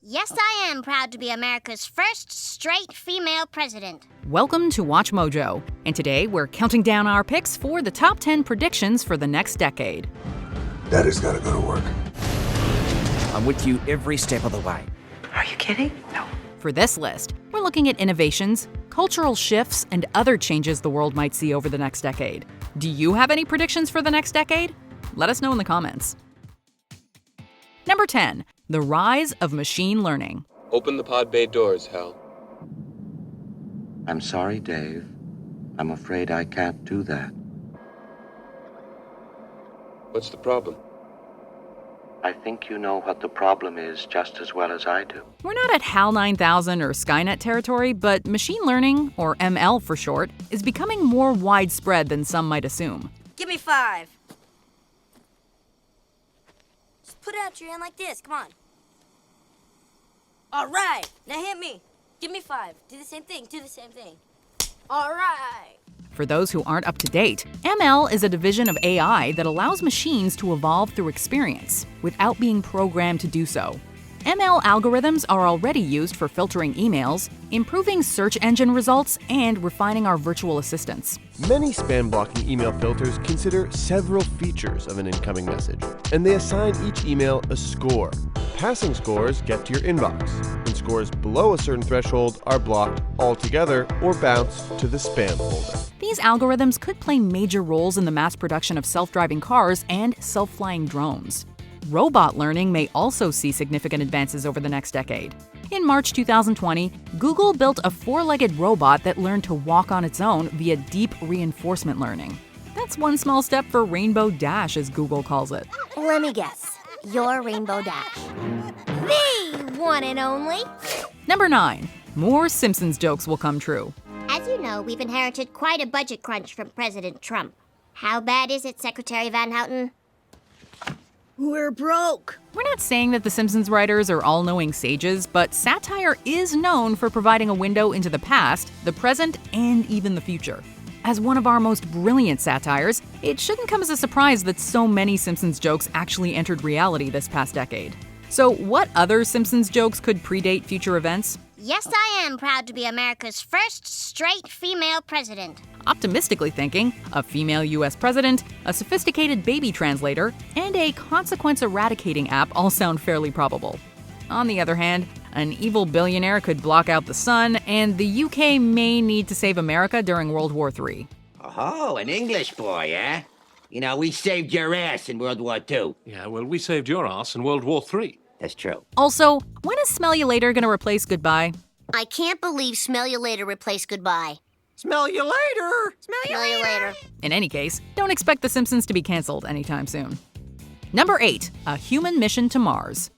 Yes, I am proud to be America's first straight female president. Welcome to WatchMojo, and today we're counting down our picks for the top 10 predictions for the next decade. Daddy's gotta go to work. I'm with you every step of the way. Are you kidding? No. For this list, we're looking at innovations, cultural shifts, and other changes the world might see over the next decade. Do you have any predictions for the next decade? Let us know in the comments. Number 10, the rise of machine learning. Open the pod bay doors, Hal. I'm sorry, Dave. I'm afraid I can't do that. What's the problem? I think you know what the problem is just as well as I do. We're not at HAL 9000 or Skynet territory, but machine learning, or ML for short, is becoming more widespread than some might assume. Give me 5. Just put out your hand like this, come on. All right, now hit me. Give me 5. Do the same thing, All right. For those who aren't up to date, ML is a division of AI that allows machines to evolve through experience without being programmed to do so. ML algorithms are already used for filtering emails, improving search engine results, and refining our virtual assistants. Many spam-blocking email filters consider several features of an incoming message, and they assign each email a score. Passing scores get to your inbox, and scores below a certain threshold are blocked altogether or bounced to the spam folder. These algorithms could play major roles in the mass production of self-driving cars and self-flying drones. Robot learning may also see significant advances over the next decade. In March 2020, Google built a 4-legged robot that learned to walk on its own via deep reinforcement learning. That's one small step for Rainbow Dash, as Google calls it. Let me guess. Your Rainbow Dash. The one and only. Number 9. More Simpsons jokes will come true. As you know, we've inherited quite a budget crunch from President Trump. How bad is it, Secretary Van Houten? We're broke. We're not saying that the Simpsons writers are all-knowing sages, but satire is known for providing a window into the past, the present, and even the future. As one of our most brilliant satires, it shouldn't come as a surprise that so many Simpsons jokes actually entered reality this past decade. So what other Simpsons jokes could predate future events? Yes, I am proud to be America's first straight female president. Optimistically thinking, a female US president, a sophisticated baby translator, and a consequence eradicating app all sound fairly probable. On the other hand, an evil billionaire could block out the sun, and the UK may need to save America during World War III. Oh, an English boy, eh? You know, we saved your ass in World War II. Yeah, well, we saved your ass in World War III. That's true. Also, when is Smell You Later gonna replace Goodbye? I can't believe Smell You Later replaced Goodbye. Smell you later! Smell you later. In any case, don't expect The Simpsons to be canceled anytime soon. Number 8, a human mission to Mars.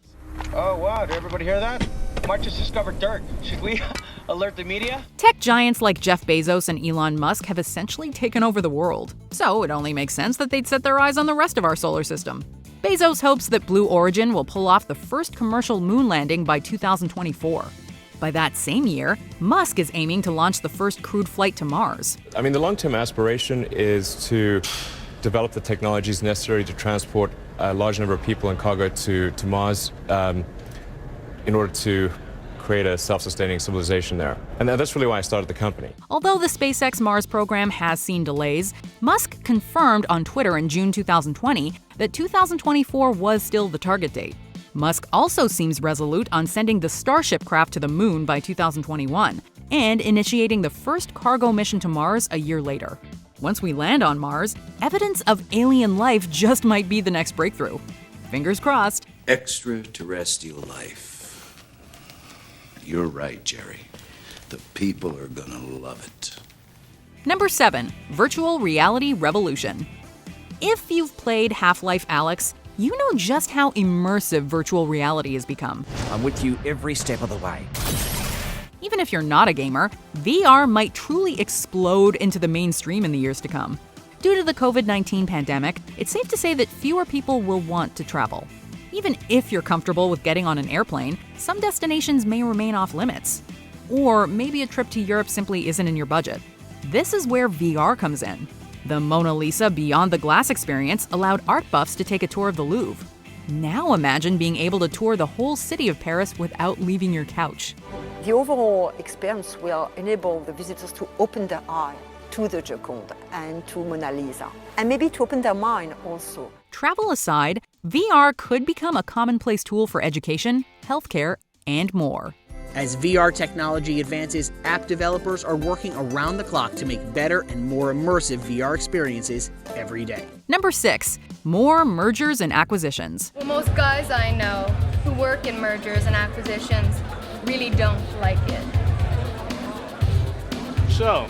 Oh, wow, did everybody hear that? Mars just discovered dirt. Should we alert the media? Tech giants like Jeff Bezos and Elon Musk have essentially taken over the world, so it only makes sense that they'd set their eyes on the rest of our solar system. Bezos hopes that Blue Origin will pull off the first commercial moon landing by 2024. By that same year, Musk is aiming to launch the first crewed flight to Mars. I mean, the long-term aspiration is to develop the technologies necessary to transport a large number of people and cargo to Mars in order to create a self-sustaining civilization there. And that's really why I started the company. Although the SpaceX Mars program has seen delays, Musk confirmed on Twitter in June 2020 that 2024 was still the target date. Musk also seems resolute on sending the Starship craft to the moon by 2021 and initiating the first cargo mission to Mars a year later. Once we land on Mars, evidence of alien life just might be the next breakthrough. Fingers crossed. Extraterrestrial life. You're right, Jerry. The people are gonna love it. Number 7, virtual reality revolution. If you've played Half-Life Alyx, you know just how immersive virtual reality has become. I'm with you every step of the way. Even if you're not a gamer, VR might truly explode into the mainstream in the years to come. Due to the COVID-19 pandemic, it's safe to say that fewer people will want to travel. Even if you're comfortable with getting on an airplane, some destinations may remain off limits. Or maybe a trip to Europe simply isn't in your budget. This is where VR comes in. The Mona Lisa Beyond the Glass experience allowed art buffs to take a tour of the Louvre. Now imagine being able to tour the whole city of Paris without leaving your couch. The overall experience will enable the visitors to open their eye to the Joconde and to Mona Lisa, and maybe to open their mind also. Travel aside, VR could become a commonplace tool for education, healthcare, and more. As VR technology advances, app developers are working around the clock to make better and more immersive VR experiences every day. Number 6, more mergers and acquisitions. Well, most guys I know who work in mergers and acquisitions really don't like it. So,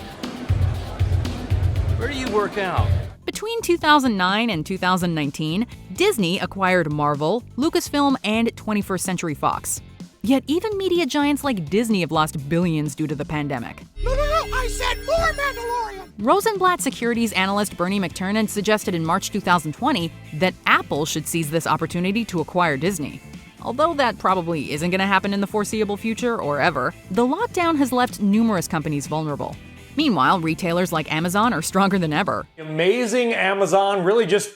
where do you work out? Between 2009 and 2019, Disney acquired Marvel, Lucasfilm, and 21st Century Fox. Yet even media giants like Disney have lost billions due to the pandemic. No, I said more Mandalorian! Rosenblatt securities analyst Bernie McTernan suggested in March 2020 that Apple should seize this opportunity to acquire Disney. Although that probably isn't going to happen in the foreseeable future or ever, the lockdown has left numerous companies vulnerable. Meanwhile, retailers like Amazon are stronger than ever. Amazing Amazon really just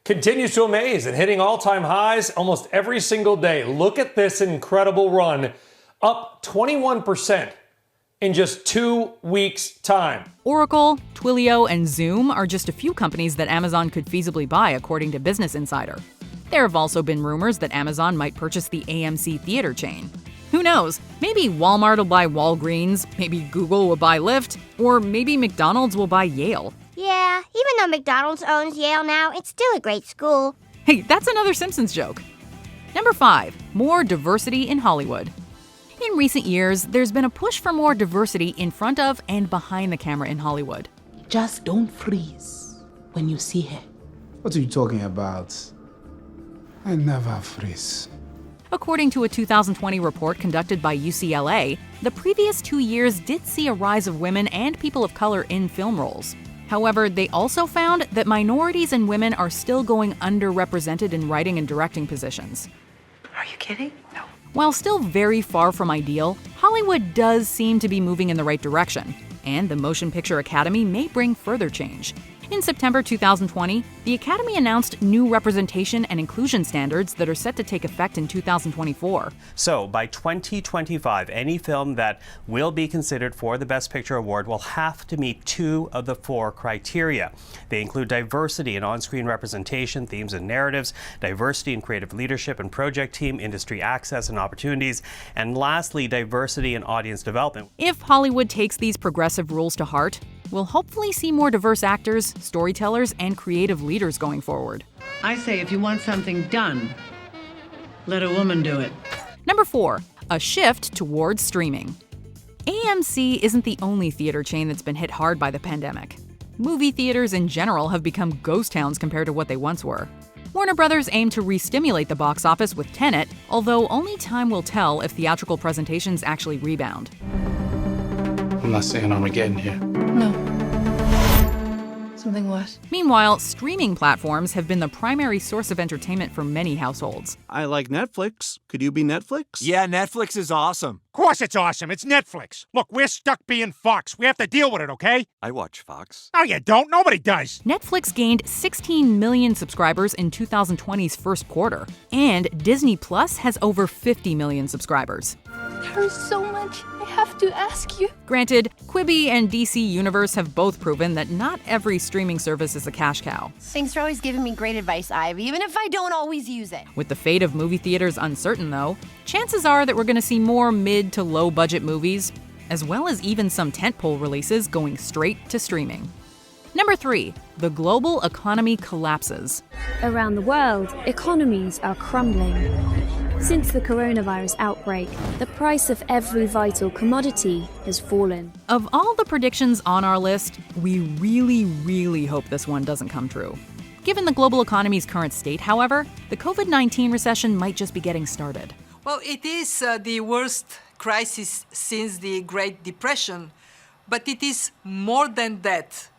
continues to amaze and hitting all-time highs almost every single day. Look at this incredible run, up 21% in just 2 weeks' time. Oracle, Twilio, and Zoom are just a few companies that Amazon could feasibly buy, according to Business Insider. There have also been rumors that Amazon might purchase the AMC theater chain. Who knows? Maybe Walmart will buy Walgreens, maybe Google will buy Lyft, or maybe McDonald's will buy Yale. Yeah, even though McDonald's owns Yale now, it's still a great school. Hey, that's another Simpsons joke. Number 5, more diversity in Hollywood. In recent years, there's been a push for more diversity in front of and behind the camera in Hollywood. Just don't freeze when you see her. What are you talking about? I never freeze. According to a 2020 report conducted by UCLA, the previous 2 years did see a rise of women and people of color in film roles. However, they also found that minorities and women are still going underrepresented in writing and directing positions. Are you kidding? No. While still very far from ideal, Hollywood does seem to be moving in the right direction, and the Motion Picture Academy may bring further change. In September 2020, the Academy announced new representation and inclusion standards that are set to take effect in 2024. So, by 2025, any film that will be considered for the Best Picture Award will have to meet 2 of the 4 criteria. They include diversity in on-screen representation, themes and narratives, diversity in creative leadership and project team, industry access and opportunities, and lastly, diversity in audience development. If Hollywood takes these progressive rules to heart, we'll hopefully see more diverse actors, storytellers, and creative leaders going forward. I say if you want something done, let a woman do it. Number 4, a shift towards streaming. AMC isn't the only theater chain that's been hit hard by the pandemic. Movie theaters in general have become ghost towns compared to what they once were. Warner Brothers aim to re-stimulate the box office with Tenet, although only time will tell if theatrical presentations actually rebound. I'm not saying Armageddon here. No. Something what? Meanwhile, streaming platforms have been the primary source of entertainment for many households. I like Netflix. Could you be Netflix? Yeah, Netflix is awesome. Of course it's awesome. It's Netflix. Look, we're stuck being Fox. We have to deal with it, okay? I watch Fox. No, you don't. Nobody does. Netflix gained 16 million subscribers in 2020's first quarter, and Disney Plus has over 50 million subscribers. There is so much I have to ask you. Granted, Quibi and DC Universe have both proven that not every streaming service is a cash cow. Thanks for always giving me great advice, Ivy, even if I don't always use it. With the fate of movie theaters uncertain, though, chances are that we're going to see more mid to low budget movies, as well as even some tentpole releases going straight to streaming. Number 3, the global economy collapses. Around the world, economies are crumbling. Since the coronavirus outbreak, the price of every vital commodity has fallen. Of all the predictions on our list, we really hope this one doesn't come true. Given the global economy's current state, however, the COVID-19 recession might just be getting started. Well, it is the worst crisis since the Great Depression, but it is more than that,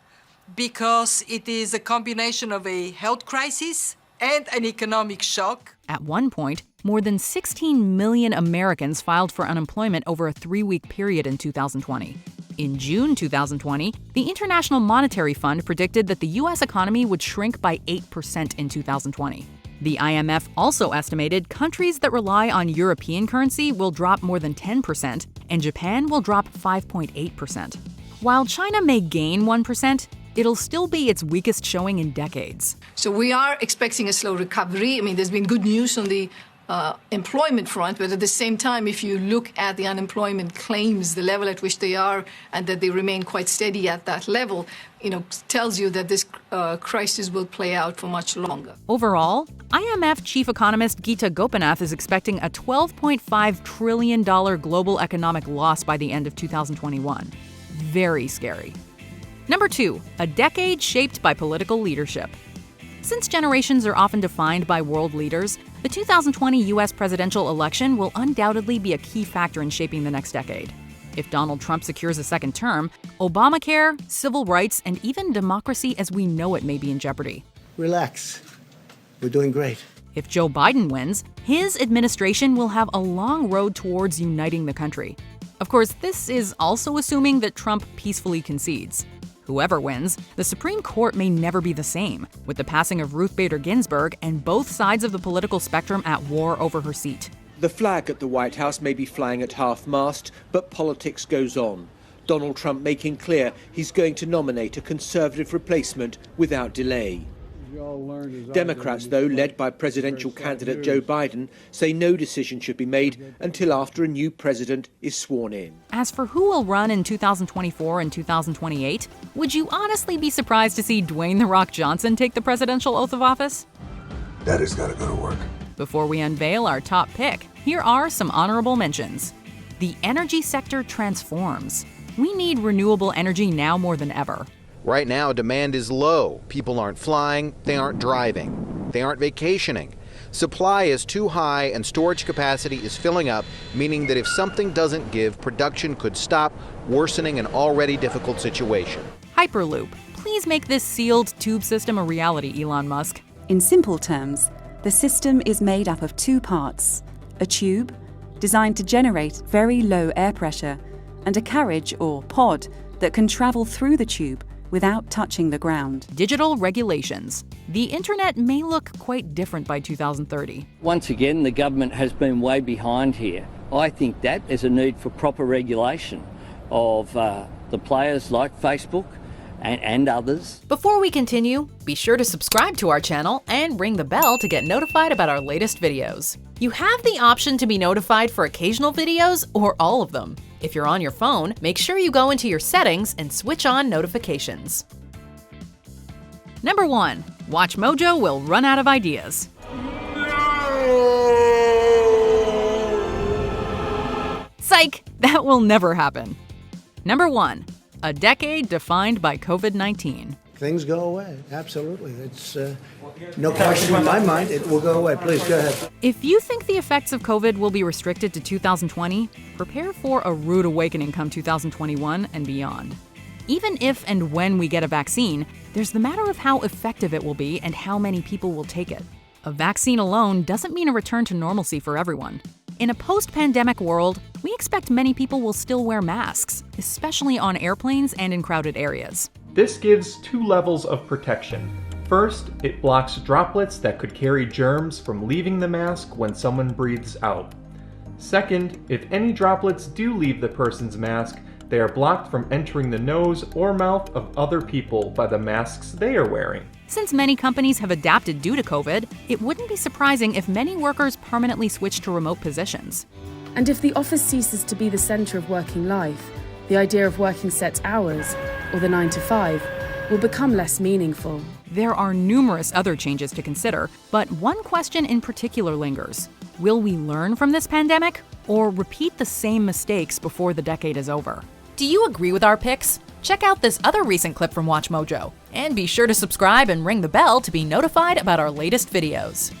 because it is a combination of a health crisis and an economic shock. At one point, more than 16 million Americans filed for unemployment over a 3-week period in 2020. In June 2020, the International Monetary Fund predicted that the U.S. economy would shrink by 8% in 2020. The IMF also estimated countries that rely on European currency will drop more than 10%, and Japan will drop 5.8%. While China may gain 1%, it'll still be its weakest showing in decades. So we are expecting a slow recovery. I mean, there's been good news on the employment front, but at the same time, if you look at the unemployment claims, the level at which they are, and that they remain quite steady at that level, tells you that this crisis will play out for much longer. Overall, IMF chief economist Geeta Gopinath is expecting a $12.5 trillion global economic loss by the end of 2021. Very scary. Number 2, a decade shaped by political leadership. Since generations are often defined by world leaders, the 2020 U.S. presidential election will undoubtedly be a key factor in shaping the next decade. If Donald Trump secures a second term, Obamacare, civil rights, and even democracy as we know it may be in jeopardy. Relax. We're doing great. If Joe Biden wins, his administration will have a long road towards uniting the country. Of course, this is also assuming that Trump peacefully concedes. Whoever wins, the Supreme Court may never be the same, with the passing of Ruth Bader Ginsburg and both sides of the political spectrum at war over her seat. The flag at the White House may be flying at half-mast, but politics goes on. Donald Trump making clear he's going to nominate a conservative replacement without delay. Democrats, though, led by presidential candidate Joe Biden, say no decision should be made until after a new president is sworn in. As for who will run in 2024 and 2028, would you honestly be surprised to see Dwayne "The Rock" Johnson take the presidential oath of office? Daddy's gotta go to work. Before we unveil our top pick, here are some honorable mentions. The energy sector transforms. We need renewable energy now more than ever. Right now, demand is low. People aren't flying, they aren't driving, they aren't vacationing. Supply is too high and storage capacity is filling up, meaning that if something doesn't give, production could stop, worsening an already difficult situation. Hyperloop. Please make this sealed tube system a reality, Elon Musk. In simple terms, the system is made up of 2 parts: a tube, designed to generate very low air pressure, and a carriage or pod that can travel through the tube without touching the ground. Digital regulations. The internet may look quite different by 2030. Once again, the government has been way behind here. I think that there's a need for proper regulation of the players like Facebook and others. Before we continue, be sure to subscribe to our channel and ring the bell to get notified about our latest videos. You have the option to be notified for occasional videos or all of them. If you're on your phone, make sure you go into your settings and switch on notifications. Number 1. WatchMojo will run out of ideas. Psych! That will never happen. Number 1. A decade defined by COVID-19. Things go away. Absolutely. It's no question in my mind. It will go away. Please go ahead. If you think the effects of COVID will be restricted to 2020, prepare for a rude awakening come 2021 and beyond. Even if and when we get a vaccine, there's the matter of how effective it will be and how many people will take it. A vaccine alone doesn't mean a return to normalcy for everyone. In a post-pandemic world, we expect many people will still wear masks, especially on airplanes and in crowded areas. This gives 2 levels of protection. First, it blocks droplets that could carry germs from leaving the mask when someone breathes out. Second, if any droplets do leave the person's mask, they are blocked from entering the nose or mouth of other people by the masks they are wearing. Since many companies have adapted due to COVID, it wouldn't be surprising if many workers permanently switch to remote positions. And if the office ceases to be the centre of working life, the idea of working set hours, or the 9 to 5, will become less meaningful. There are numerous other changes to consider, but one question in particular lingers. Will we learn from this pandemic, or repeat the same mistakes before the decade is over? Do you agree with our picks? Check out this other recent clip from WatchMojo, and be sure to subscribe and ring the bell to be notified about our latest videos.